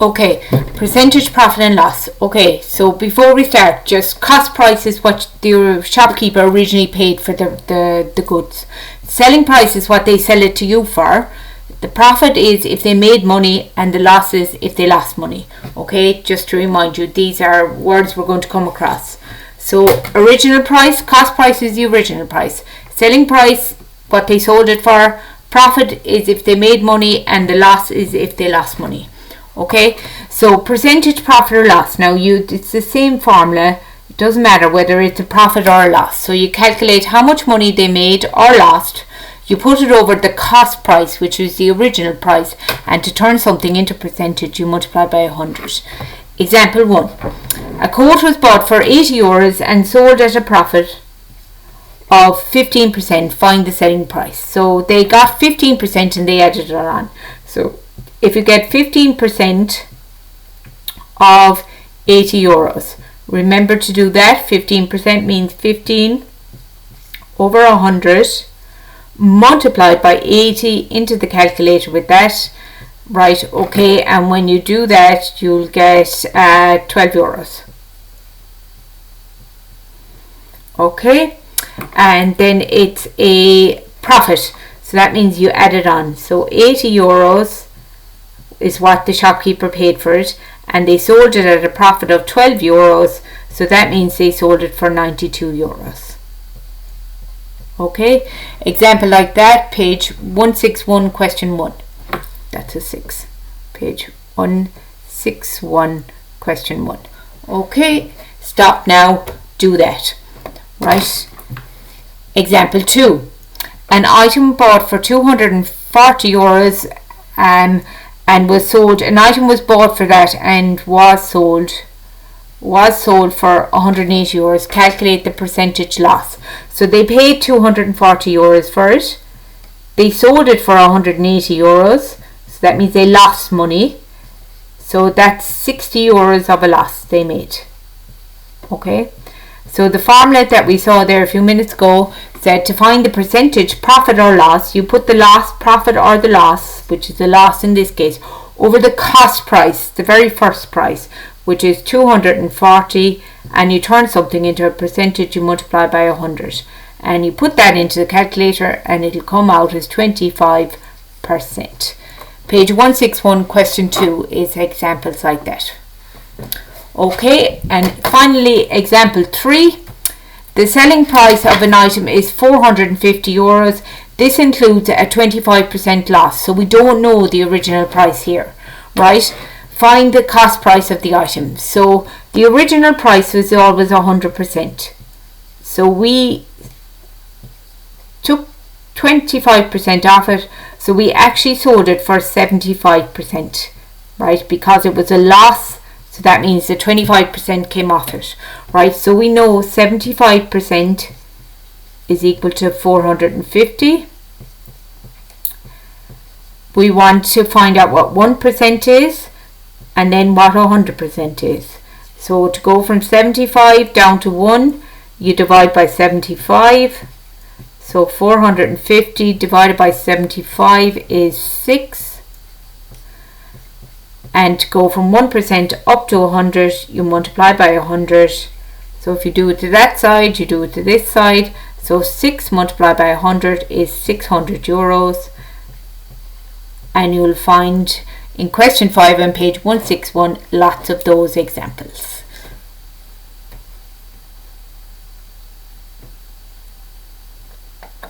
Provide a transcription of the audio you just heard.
Okay, percentage profit and loss. Okay, so before we start, just cost price is what the shopkeeper originally paid for the goods. Selling price is what they sell it to you for. The profit is if they made money, and the loss is if they lost money. Okay, just to remind you, these are words we're going to come across. So original price, cost price is the original price. Selling price, what they sold it for. Profit is if they made money, and the loss is if they lost money. Okay, so percentage profit or loss. Now it's the same formula. It doesn't matter whether it's a profit or a loss. So you calculate how much money they made or lost. You put it over the cost price, which is the original price, and to turn something into percentage, you multiply by 100. Example 1. A coat was bought for €80 and sold at a profit of 15%. Find the selling price. So they got 15% and they added it on. So if you get 15% of €80, remember to do that. 15% means 15 over 100 multiplied by 80 into the calculator with that. Right, okay, and when you do that, you'll get €12. Okay, and then it's a profit. So that means you add it on. So €80 is what the shopkeeper paid for it, and they sold it at a profit of €12, so that means they sold it for €92. Okay, example like that, page 161, question 1. That's a 6. Page 161, question 1. Okay, stop now, do that. Right, example 2. An item bought for €240 and was sold. An item was bought for that and was sold for €180. Calculate the percentage loss. So they paid €240 for it. They sold it for €180. So that means they lost money. So that's €60 of a loss they made. Okay. So the formula that we saw there a few minutes ago said to find the percentage profit or loss, you put the loss, profit or the loss, which is the loss in this case, over the cost price, the very first price, which is 240, and you turn something into a percentage, you multiply by 100. And you put that into the calculator and it'll come out as 25%. Page 161, question 2 is examples like that. Okay, and finally example 3. The selling price of an item is €450. This includes a 25% loss, so we don't know the original price here, right? Find the cost price of the item. So the original price was always 100%. So we took 25% off it, so we actually sold it for 75%, right? Because it was a loss. So that means the 25% came off it, right? So we know 75% is equal to 450. We want to find out what 1% is and then what 100% is. So to go from 75 down to 1, you divide by 75. So 450 divided by 75 is 6. And to go from 1% up to 100, you multiply by 100. So if you do it to that side, you do it to this side. So 6 multiplied by 100 is €600. And you'll find in question 5 on page 161 lots of those examples.